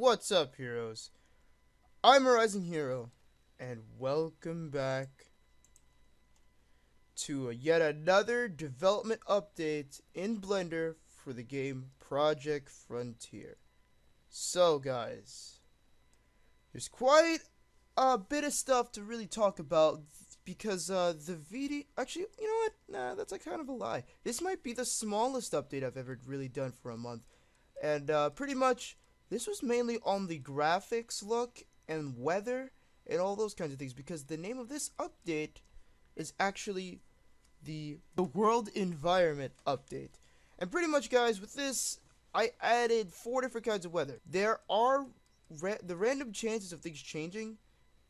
What's up, heroes? I'm ArisingHero, and welcome back to yet another development update in Blender for the game Project Frontier. So, guys, there's quite a bit of stuff to really talk about because the video. Actually, you know what? Nah, that's like kind of a lie. This might be the smallest update I've ever really done for a month. And pretty much, this was mainly on the graphics look and weather and all those kinds of things because the name of this update is actually the world environment update. And pretty much, guys, with this, I added 4 different kinds of weather. There are the random chances of things changing.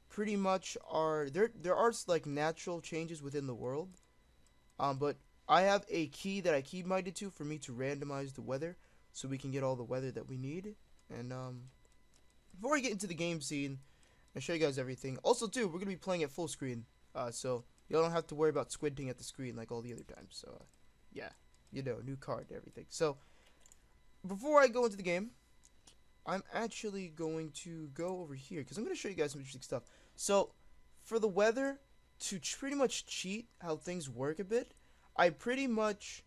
Pretty much are there are like natural changes within the world. But I have a key that I key minded to for me to randomize the weather so we can get all the weather that we need. And before I get into the game scene and show you guys everything, also too, we're gonna be playing at full screen, so you don't have to worry about squinting at the screen like all the other times. So yeah, new card and everything. So before I go into the game, I'm actually going to go over here because I'm gonna show you guys some interesting stuff. So for the weather, to pretty much cheat how things work a bit, I pretty much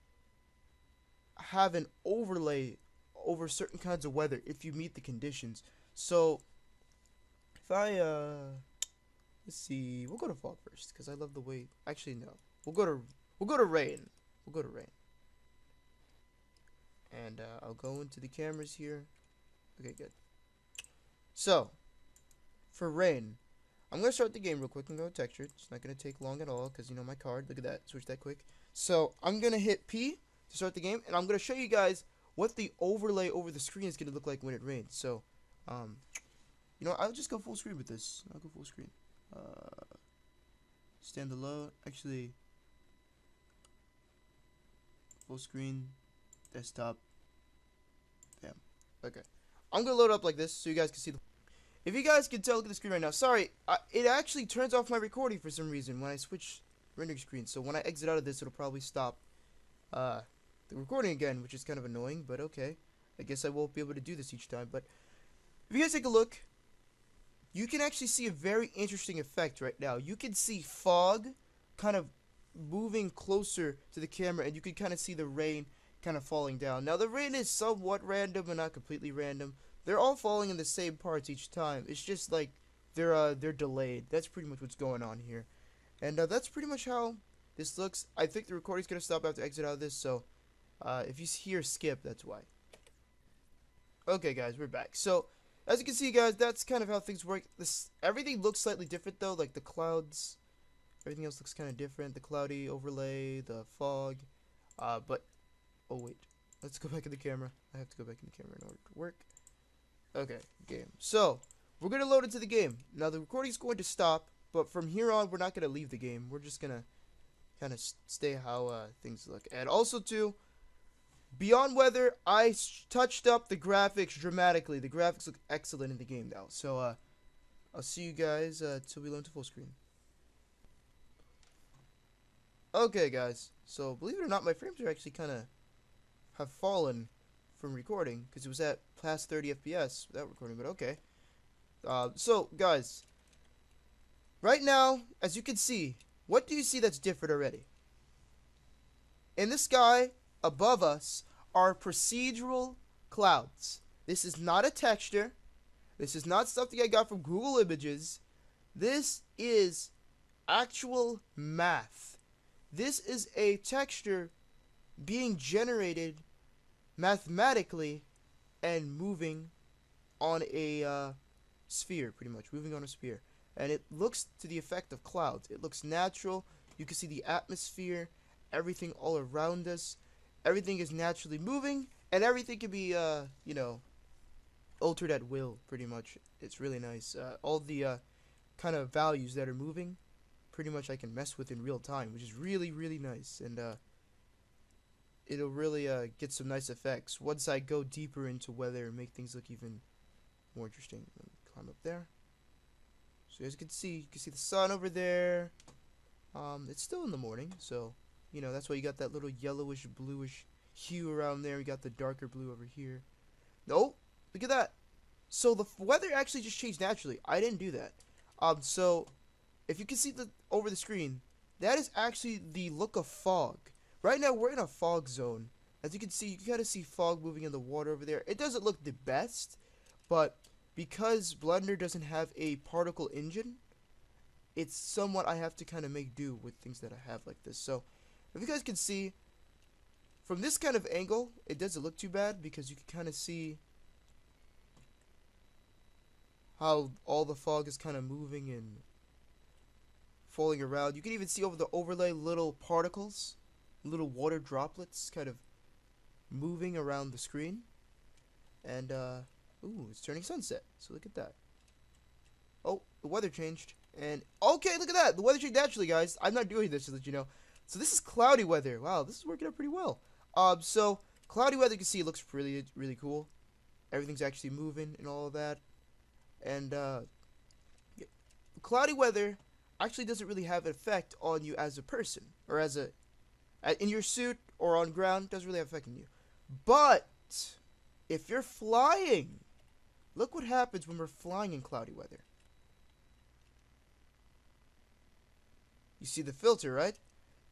have an overlay over certain kinds of weather if you meet the conditions. So if I let's see, we'll go to fall first because I love the way. Actually, no, we'll go to rain. We'll go to rain, and I'll go into the cameras here. Okay, good. So for rain, I'm gonna start the game real quick and go to texture. It's not gonna take long at all because my card. Look at that, switch that quick. So I'm gonna hit P to start the game, and I'm gonna show you guys what the overlay over the screen is gonna look like when it rains. So, I'll just go full screen with this. I'll go full screen. Stand alone. Actually, full screen, desktop. Damn. Okay. I'm gonna load up like this so you guys can see the. If you guys can tell, look at the screen right now. Sorry, it actually turns off my recording for some reason when I switch rendering screens. So when I exit out of this, it'll probably stop the recording again, which is kind of annoying, but okay. I guess I won't be able to do this each time. But if you guys take a look, you can actually see a very interesting effect right now. You can see fog kind of moving closer to the camera, and you can kind of see the rain kind of falling down. Now the rain is somewhat random, but not completely random. They're all falling in the same parts each time. It's just like they're delayed. That's pretty much what's going on here, and that's pretty much how this looks. I think the recording's gonna stop after I exit out of this, so if you hear skip, that's why. Okay, guys, we're back. So as you can see, guys, that's kind of how things work. Everything looks slightly different though, like the clouds. Everything else looks kind of different. The cloudy overlay, the fog, but oh wait, let's go back in the camera. I have to go back in the camera in order to work. Okay, game. So, we're going to load into the game. Now, the recording is going to stop, but from here on, we're not going to leave the game. We're just going to kind of stay how things look. And also, too, beyond weather, I touched up the graphics dramatically. The graphics look excellent in the game now. So, I'll see you guys till we load to full screen. Okay, guys. So, believe it or not, my frames are actually kind of have fallen from recording because it was at past 30 FPS without recording, but okay. So guys, right now, as you can see, what do you see that's different already? In the sky above us are procedural clouds. This is not a texture. This is not something I got from Google Images. This is actual math. This is a texture being generated mathematically and moving on a sphere, pretty much moving on a sphere, and it looks to the effect of clouds. It looks natural. You can see the atmosphere, everything all around us. Everything is naturally moving, and everything can be altered at will, pretty much. It's really nice. All the kind of values that are moving, pretty much I can mess with in real time, which is really, really nice. And it'll really get some nice effects once I go deeper into weather and make things look even more interesting. Let me climb up there. So as you can see the sun over there. It's still in the morning, so that's why you got that little yellowish bluish hue around there. You got the darker blue over here. Oh, look at that. So the weather actually just changed naturally. I didn't do that. So if you can see the over the screen, that is actually the look of fog. Right now we're in a fog zone. As you can see, you can kind of see fog moving in the water over there. It doesn't look the best, but because Blender doesn't have a particle engine, it's somewhat I have to kind of make do with things that I have like this. So if you guys can see, from this kind of angle, it doesn't look too bad because you can kind of see how all the fog is kind of moving and falling around. You can even see over the overlay little particles, little water droplets kind of moving around the screen. And, ooh, it's turning sunset. So look at that. Oh, the weather changed. And, okay, look at that. The weather changed naturally, guys. I'm not doing this to let you know. So this is cloudy weather. Wow, this is working out pretty well. So cloudy weather, you can see it looks really, really cool. Everything's actually moving and all of that. And, cloudy weather actually doesn't really have an effect on you as a person. Or as a, in your suit or on ground, doesn't really have an effect on you. But if you're flying, look what happens when we're flying in cloudy weather. You see the filter, right?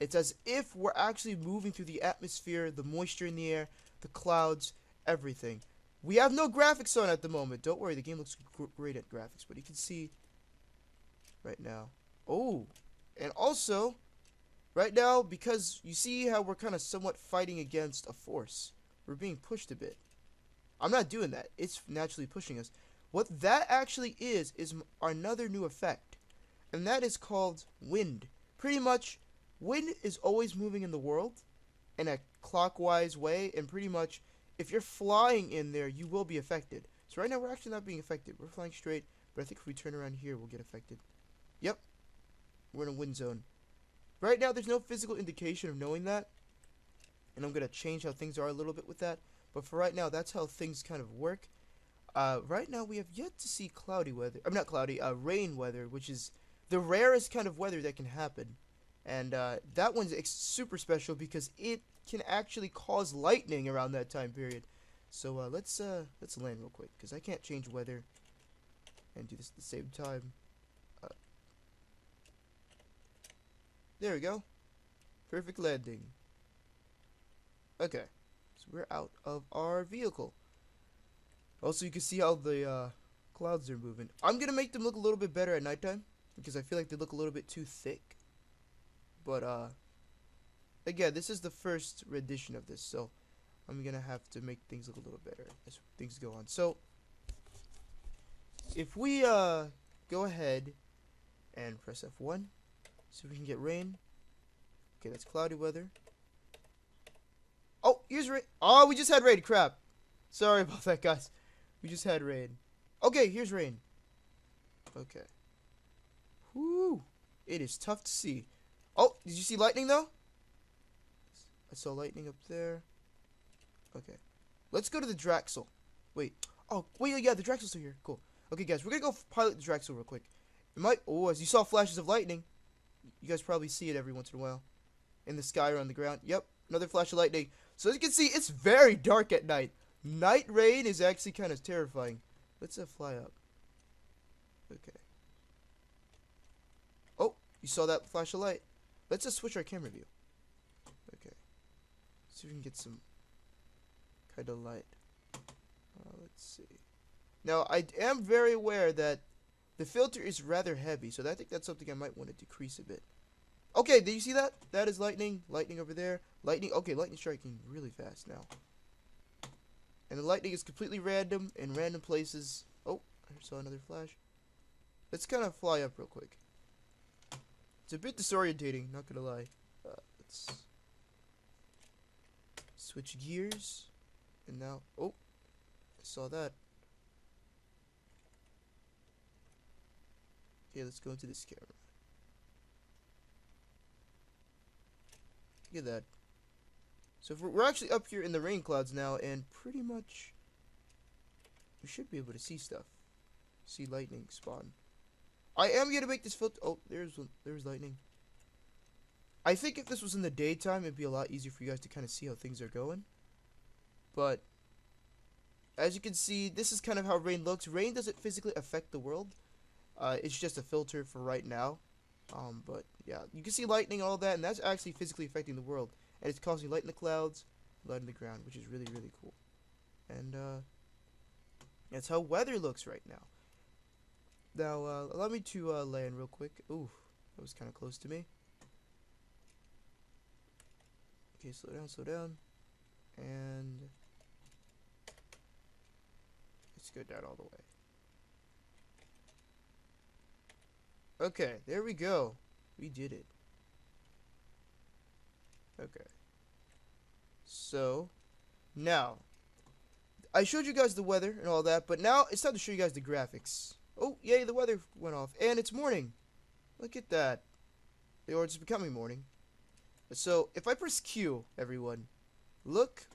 It's as if we're actually moving through the atmosphere, the moisture in the air, the clouds, everything. We have no graphics on at the moment. Don't worry, the game looks great at graphics, but you can see right now. Oh, and also, right now, because you see how we're kind of somewhat fighting against a force. We're being pushed a bit. I'm not doing that. It's naturally pushing us. What that actually is another new effect. And that is called wind. Pretty much, wind is always moving in the world in a clockwise way. And pretty much, if you're flying in there, you will be affected. So right now, we're actually not being affected. We're flying straight. But I think if we turn around here, we'll get affected. Yep. We're in a wind zone. Right now, there's no physical indication of knowing that. And I'm going to change how things are a little bit with that. But for right now, that's how things kind of work. Right now, we have yet to see cloudy weather. I'm not cloudy, rain weather, which is the rarest kind of weather that can happen. And that one's super special because it can actually cause lightning around that time period. So let's land real quick because I can't change weather and do this at the same time. There we go. Perfect landing. Okay, so we're out of our vehicle. Also, you can see how the clouds are moving. I'm gonna make them look a little bit better at nighttime because I feel like they look a little bit too thick. But again, this is the first rendition of this, so I'm gonna have to make things look a little better as things go on. So if we go ahead and press F1, see if we can get rain. Okay, that's cloudy weather. Oh, here's rain. Oh, we just had rain. Crap. Sorry about that, guys. We just had rain. Okay, here's rain. Okay. Whoo. It is tough to see. Oh, did you see lightning, though? I saw lightning up there. Okay. Let's go to the Draxel. Wait. Oh, wait, yeah, the Draxel's still here. Cool. Okay, guys, we're going to go pilot the Draxel real quick. It might... Oh, as you saw flashes of lightning. You guys probably see it every once in a while. In the sky or on the ground. Yep, another flash of lightning. So as you can see, it's very dark at night. Night rain is actually kind of terrifying. Let's fly up. Okay. Oh, you saw that flash of light. Let's just switch our camera view. Okay. See if we can get some kind of light. Let's see. Now, I am very aware that the filter is rather heavy, so I think that's something I might want to decrease a bit. Okay, did you see that? That is lightning. Lightning over there. Lightning. Okay, lightning striking really fast now. And the lightning is completely random in random places. Oh, I saw another flash. Let's kind of fly up real quick. It's a bit disorientating, not gonna lie. Let's switch gears. And now, oh, I saw that. Okay, let's go into this camera. Look at that. So if we're actually up here in the rain clouds now, and pretty much we should be able to see stuff. See lightning spawn. I am gonna make this filter. Oh, there's lightning. I think if this was in the daytime, it'd be a lot easier for you guys to kind of see how things are going. But as you can see, this is kind of how rain looks. Rain doesn't physically affect the world. It's just a filter for right now. But yeah, you can see lightning and all that, and that's actually physically affecting the world. And it's causing light in the clouds, light in the ground, which is really, really cool. And that's how weather looks right now. Now, allow me to land real quick. Ooh, that was kind of close to me. Okay, slow down, slow down. And let's go down all the way. Okay, there we go. We did it. Okay. So, now, I showed you guys the weather and all that, but now it's time to show you guys the graphics. Oh, yay, the weather went off. And it's morning. Look at that. Or it's becoming morning. So, if I press Q, everyone, look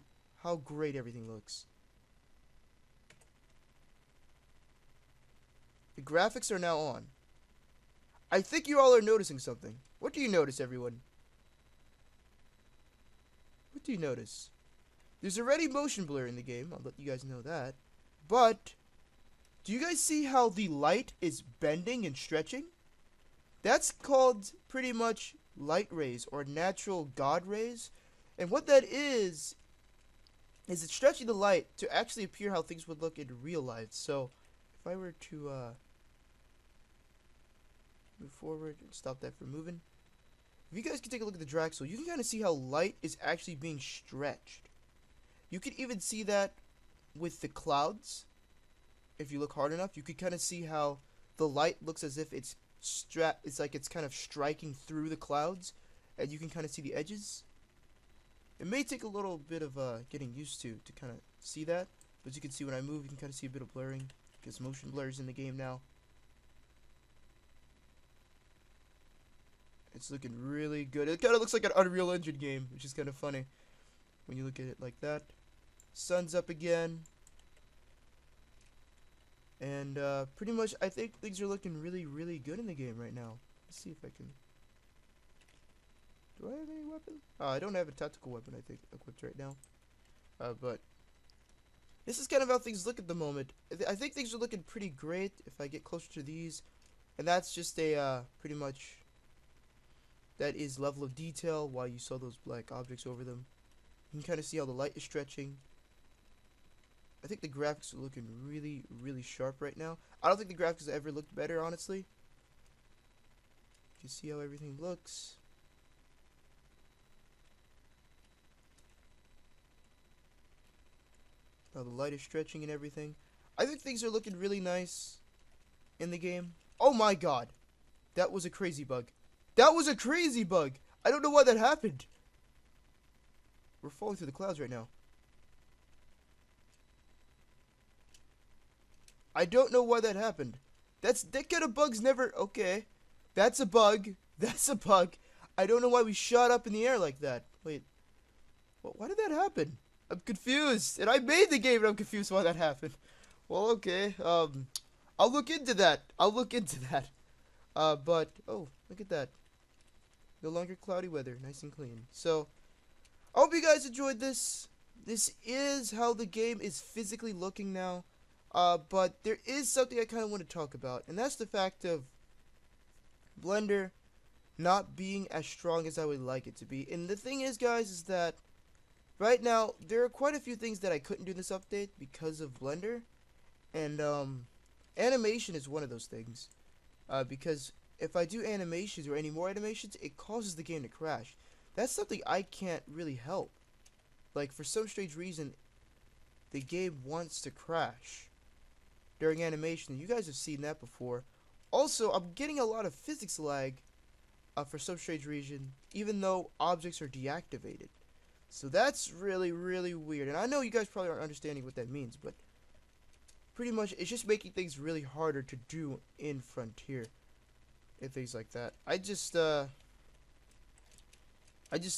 how great everything looks. The graphics are now on. I think you all are noticing something. What do you notice, everyone? What do you notice? There's already motion blur in the game. I'll let you guys know that. But, do you guys see how the light is bending and stretching? That's called pretty much light rays or natural God rays. And what that is it's stretching the light to actually appear how things would look in real life. So, if I were to move forward and stop that from moving. If you guys can take a look at the Draxel, you can kind of see how light is actually being stretched. You can even see that with the clouds. If you look hard enough, you could kind of see how the light looks as if it's like it's kind of striking through the clouds, and you can kind of see the edges. It may take a little bit of getting used to kind of see that, but as you can see when I move, you can kind of see a bit of blurring because motion blurs in the game now. It's looking really good. It kind of looks like an Unreal Engine game, which is kind of funny when you look at it like that. Sun's up again. And pretty much I think things are looking really, really good in the game right now. Let's see if I can... Do I have any weapon? I don't have a tactical weapon, I think, equipped right now. But this is kind of how things look at the moment. I think things are looking pretty great if I get closer to these. And that's just a, pretty much... That is level of detail, while you saw those black objects over them. You can kind of see how the light is stretching. I think the graphics are looking really, really sharp right now. I don't think the graphics have ever looked better, honestly. You can see how everything looks. How the light is stretching and everything. I think things are looking really nice in the game. Oh my god! That was a crazy bug. That was a crazy bug! I don't know why that happened. We're falling through the clouds right now. I don't know why that happened. That kind of bug's never... Okay. That's a bug. That's a bug. I don't know why we shot up in the air like that. Wait. Why did that happen? I'm confused. And I made the game and I'm confused why that happened. Well, okay. I'll look into that. I'll look into that. But... Oh, look at that. No longer cloudy weather. Nice and clean. So, I hope you guys enjoyed this. This is how the game is physically looking now. But there is something I kind of want to talk about, and that's the fact of Blender not being as strong as I would like it to be. And the thing is, guys, is that right now there are quite a few things that I couldn't do in this update because of Blender, and animation is one of those things. Because if I do animations or any more animations, it causes the game to crash. That's something I can't really help. Like, for some strange reason, the game wants to crash during animation. You guys have seen that before. Also, I'm getting a lot of physics lag for some strange reason, even though objects are deactivated. So that's really, really weird. And I know you guys probably aren't understanding what that means, but pretty much it's just making things really harder to do in Frontier and things like that. I just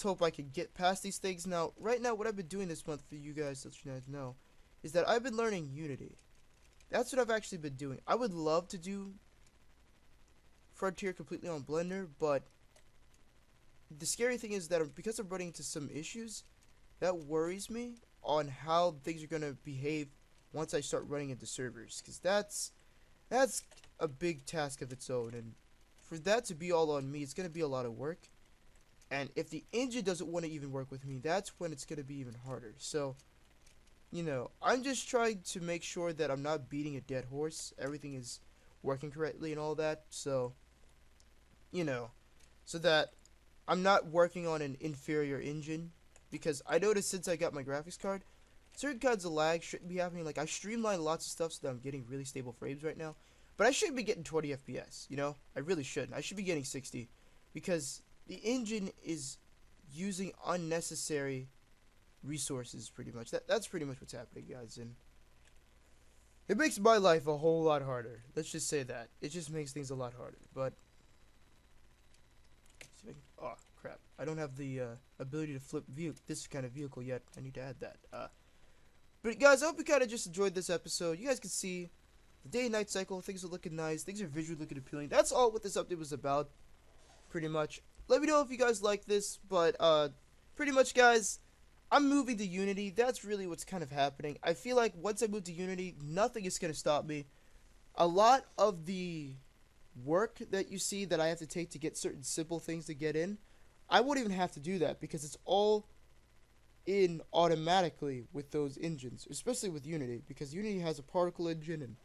hope I can get past these things. Now, right now, what I've been doing this month for you guys, to let you guys know, is that I've been learning Unity. That's what I've actually been doing. I would love to do Frontier completely on Blender, but the scary thing is that because I'm running into some issues, that worries me on how things are going to behave once I start running into servers, because that's a big task of its own, and for that to be all on me, it's gonna be a lot of work. And if the engine doesn't want to even work with me, that's when it's gonna be even harder. So, you know, I'm just trying to make sure that I'm not beating a dead horse. Everything is working correctly and all that. So, you know, so that I'm not working on an inferior engine, because I noticed since I got my graphics card, certain kinds of lag shouldn't be happening. Like, I streamline lots of stuff so that I'm getting really stable frames right now, but I shouldn't be getting 20 FPS, you know? I really shouldn't. I should be getting 60, because the engine is using unnecessary resources, pretty much. That's pretty much what's happening, guys, and it makes my life a whole lot harder. Let's just say that. It just makes things a lot harder, but oh crap, I don't have the ability to flip this kind of vehicle yet. I need to add that. But guys, I hope you kind of just enjoyed this episode. You guys can see the day and night cycle. Things are looking nice. Things are visually looking appealing. That's all what this update was about, pretty much. Let me know if you guys like this, but pretty much, guys, I'm moving to Unity. That's really what's kind of happening. I feel like once I move to Unity, nothing is going to stop me. A lot of the work that you see that I have to take to get certain simple things to get in, I won't even have to do that, because it's all in automatically with those engines, especially with Unity, because Unity has a particle engine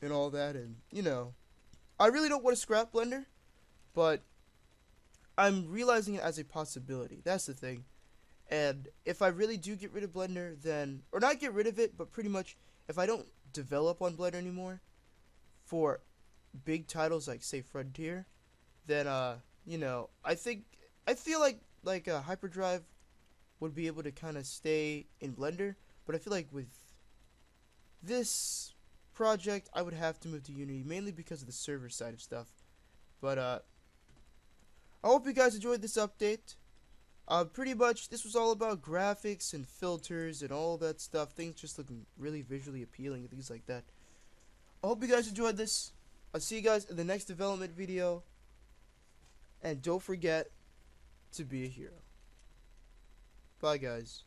and all that. And you know, I really don't want to scrap Blender, but I'm realizing it as a possibility. That's the thing. And if I really do get rid of Blender, then, or not get rid of it, but pretty much if I don't develop on Blender anymore for big titles like, say, Frontier, then you know, I feel like Hyperdrive would be able to kind of stay in Blender, but I feel like with this project I would have to move to Unity, mainly because of the server side of stuff. But I hope you guys enjoyed this update. Pretty much this was all about graphics and filters and all that stuff, things just looking really visually appealing and things like that. I hope you guys enjoyed this. I'll see you guys in the next development video, and don't forget to be a hero. Bye, guys.